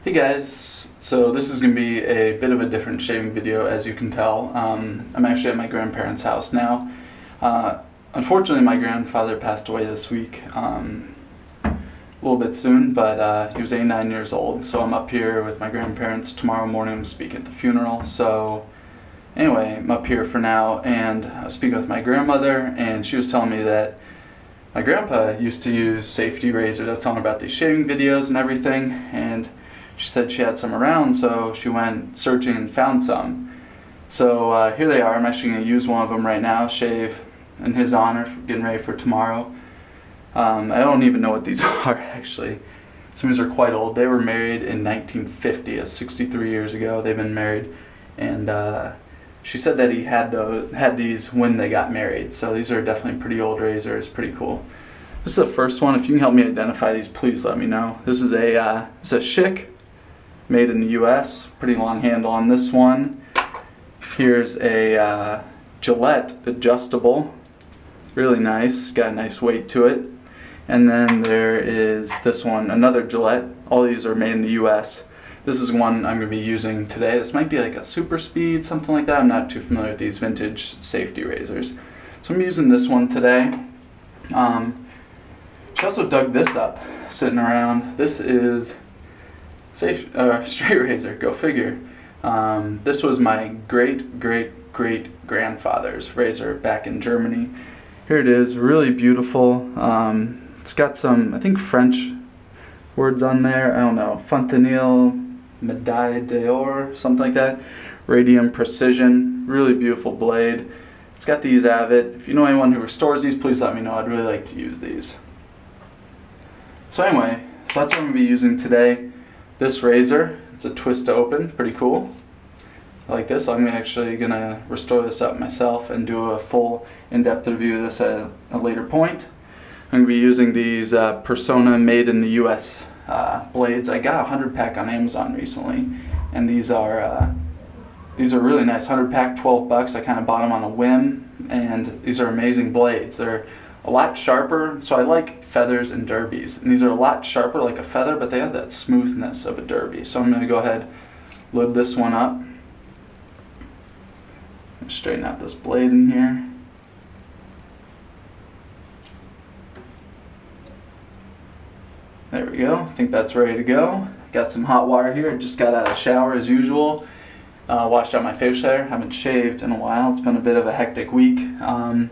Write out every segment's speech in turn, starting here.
Hey guys, so this is going to be a bit of a different shaving video, as you can tell. I'm actually at my grandparents' house now. Unfortunately, my grandfather passed away this week, a little bit soon, but he was 89 years old, so I'm up here with my grandparents. Tomorrow morning I'm speaking at the funeral, so anyway, I'm up here for now, and I was speaking with my grandmother, and she was telling me that my grandpa used to use safety razors. I was telling her about these shaving videos and everything, and she said she had some around, so she went searching and found some. So here they are. I'm actually going to use one of them right now, shave in his honor, getting ready for tomorrow. I don't even know what these are, actually. Some of these are quite old. They were married in 1950, 63 years ago. They've been married, and she said that he had these when they got married. So these are definitely pretty old razors, pretty cool. This is the first one. If you can help me identify these, please let me know. This is a Schick, made in the US. Pretty long handle on this one. Here's a Gillette adjustable. Really nice. Got a nice weight to it. And then there is this one, another Gillette. All these are made in the US. This is one I'm going to be using today. This might be like a Super Speed, something like that. I'm not too familiar with these vintage safety razors. So I'm using this one today. She also dug this up, sitting around. This is straight razor, go figure. This was my great grandfather's razor back in Germany. Here it is, really beautiful. It's got some, I think, French words on there. I don't know, Fontenille, Médaille d'Or, something like that. Radium Precision, really beautiful blade. It's got these Avid. If you know anyone who restores these, please let me know. I'd really like to use these. So anyway, so that's what I'm going to be using today. This razor, it's a twist to open, pretty cool. I like this. I'm actually going to restore this up myself and do a full in-depth review of this at a later point. I'm going to be using these Persona made in the US blades. I got a 100-pack on Amazon recently, and these are really nice. 100-pack, $12. I kind of bought them on a whim, and these are amazing blades. They're a lot sharper, so I like feathers and derbies, and these are a lot sharper like a feather, but they have that smoothness of a derby. So I'm going to go ahead, load this one up, straighten out this blade in here. There we go. I think that's ready to go. Got some hot water here. Just got out of the shower as usual. Washed out my facial hair. Haven't shaved in a while. It's been a bit of a hectic week. And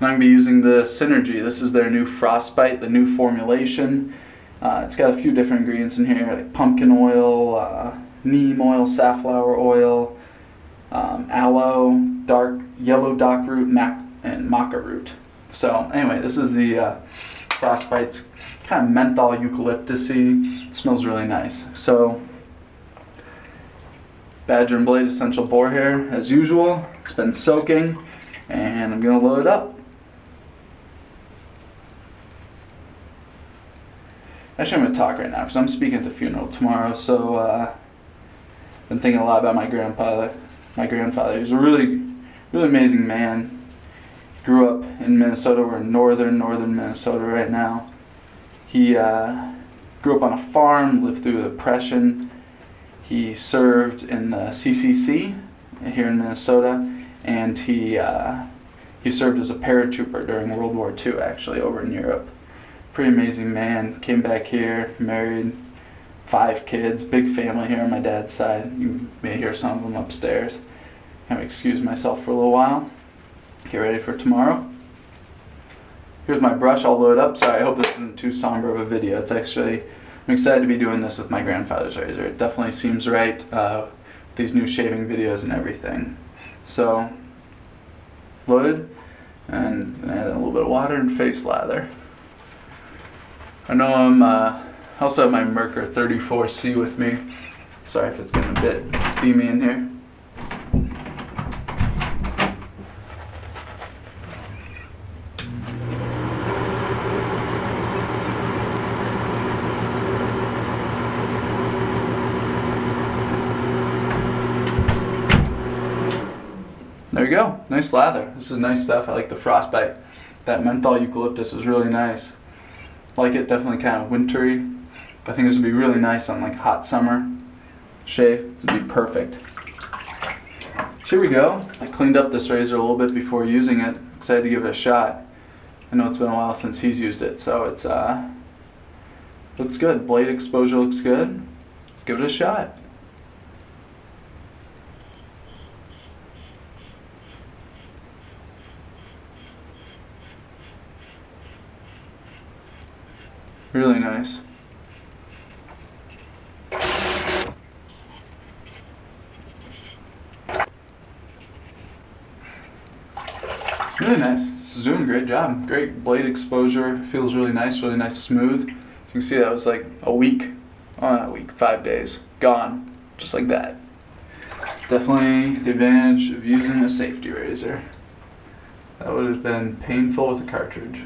I'm going to be using the Synergy. This is their new Frostbite, the new formulation. It's got a few different ingredients in here, like pumpkin oil, neem oil, safflower oil, aloe, yellow dock root, and maca root. So anyway, this is the Frostbite. It's kind of menthol eucalyptus-y. It smells really nice. So Badger and Blade Essential Boar Hair, as usual. It's been soaking, and I'm going to load it up. Actually, I'm going to talk right now because I'm speaking at the funeral tomorrow, so I've been thinking a lot about my grandfather. He was a really amazing man. He grew up in Minnesota. We're in northern Minnesota right now. He grew up on a farm, lived through the Depression. He served in the CCC here in Minnesota, and he served as a paratrooper during World War II, actually, over in Europe. Pretty amazing man. Came back here, married, 5 kids, big family here on my dad's side. You may hear some of them upstairs. I'm going to excuse myself for a little while. Get ready for tomorrow. Here's my brush all loaded up. Sorry, I hope this isn't too somber of a video. It's actually, I'm excited to be doing this with my grandfather's razor. It definitely seems right with these new shaving videos and everything. So, loaded, and I'm going to add a little bit of water and face lather. I know I also have my Merkur 34C with me. Sorry if it's getting a bit steamy in here. There you go. Nice lather. This is nice stuff. I like the Frostbite. That menthol eucalyptus is really nice. Like it, definitely kind of wintry, I think this would be really nice on like hot summer shave. This would be perfect. So here we go. I cleaned up this razor a little bit before using it because I had to give it a shot. I know it's been a while since he's used it, so it's looks good. Blade exposure looks good. Let's give it a shot. Really nice. Really nice. This is doing a great job. Great blade exposure. Feels really nice smooth. You can see that was like a week. Oh, not a week, 5 days. Gone. Just like that. Definitely the advantage of using a safety razor. That would have been painful with a cartridge.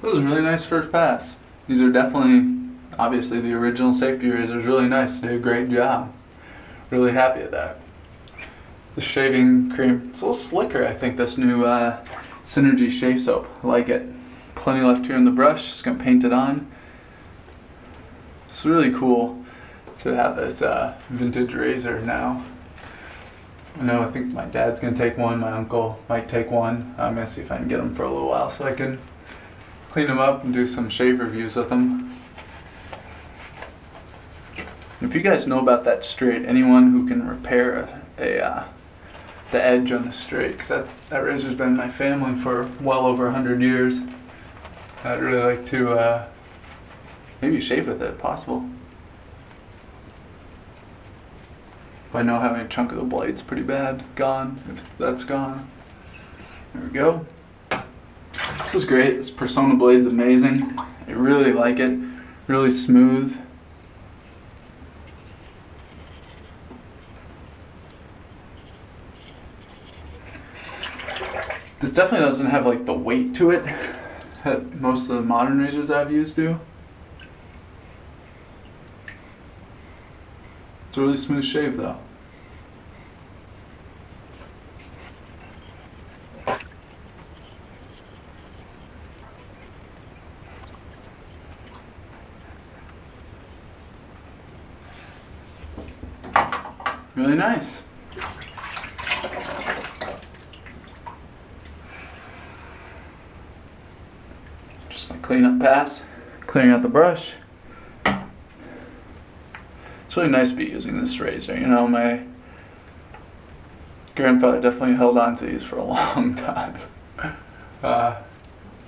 That was a really nice first pass. These are definitely, obviously the original safety razors, really nice. They did a great job. Really happy with that. The shaving cream, it's a little slicker, I think, this new Synergy shave soap. I like it. Plenty left here in the brush, just gonna paint it on. It's really cool to have this vintage razor now. I think my dad's gonna take one, my uncle might take one. I'm gonna see if I can get them for a little while so I can clean them up and do some shave reviews with them. If you guys know about that straight, anyone who can repair the edge on the straight, because that razor's been in my family for well over 100 years. I'd really like to maybe shave with it, if possible. But I know having a chunk of the blade's pretty bad. Gone, if that's gone. There we go. This is great. This Persona blade's amazing. I really like it. Really smooth. This definitely doesn't have like the weight to it that most of the modern razors I've used do. It's a really smooth shave though. Really nice. Just my cleanup pass, clearing out the brush. It's really nice to be using this razor. You know, my grandfather definitely held on to these for a long time.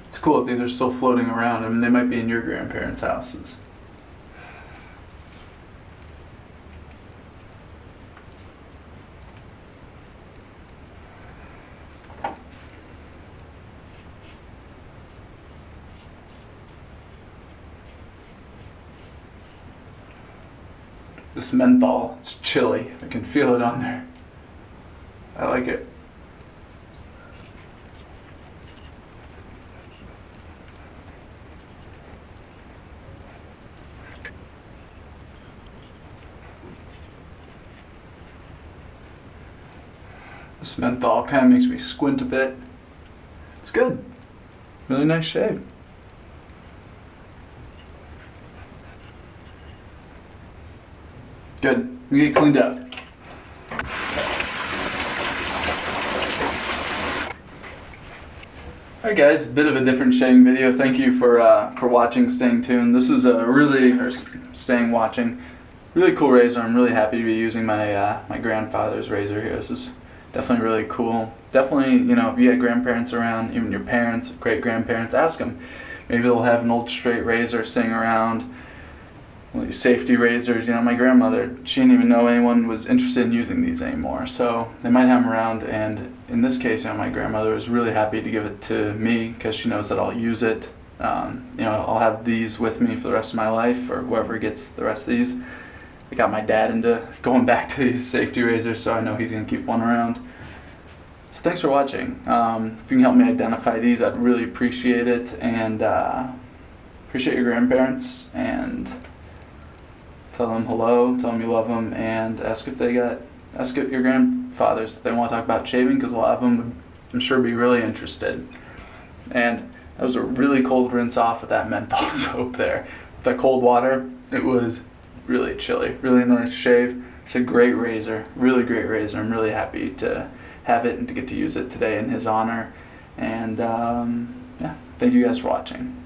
It's cool that these are still floating around. I mean, they might be in your grandparents' houses. This menthol, it's chilly. I can feel it on there. I like it. This menthol kind of makes me squint a bit. It's good. Really nice shave. Good. We get cleaned up. Alright guys, a bit of a different shaving video. Thank you for watching, staying tuned. This is staying watching. Really cool razor. I'm really happy to be using my my grandfather's razor here. This is definitely really cool. Definitely, you know, if you had grandparents around, even your parents, great grandparents, ask them. Maybe they'll have an old straight razor sitting around. Well, these safety razors, you know, my grandmother, she didn't even know anyone was interested in using these anymore. So they might have them around, and in this case, you know, my grandmother was really happy to give it to me because she knows that I'll use it. You know, I'll have these with me for the rest of my life, or whoever gets the rest of these. I got my dad into going back to these safety razors, so I know he's going to keep one around. So thanks for watching. If you can help me identify these, I'd really appreciate it. And appreciate your grandparents and tell them hello, tell them you love them, and ask your grandfathers if they want to talk about shaving, because a lot of them would, I'm sure, be really interested. And that was a really cold rinse off with that menthol soap there. With that cold water, it was really chilly. Really nice shave. It's a great razor, really great razor. I'm really happy to have it and to get to use it today in his honor. And yeah, thank you guys for watching.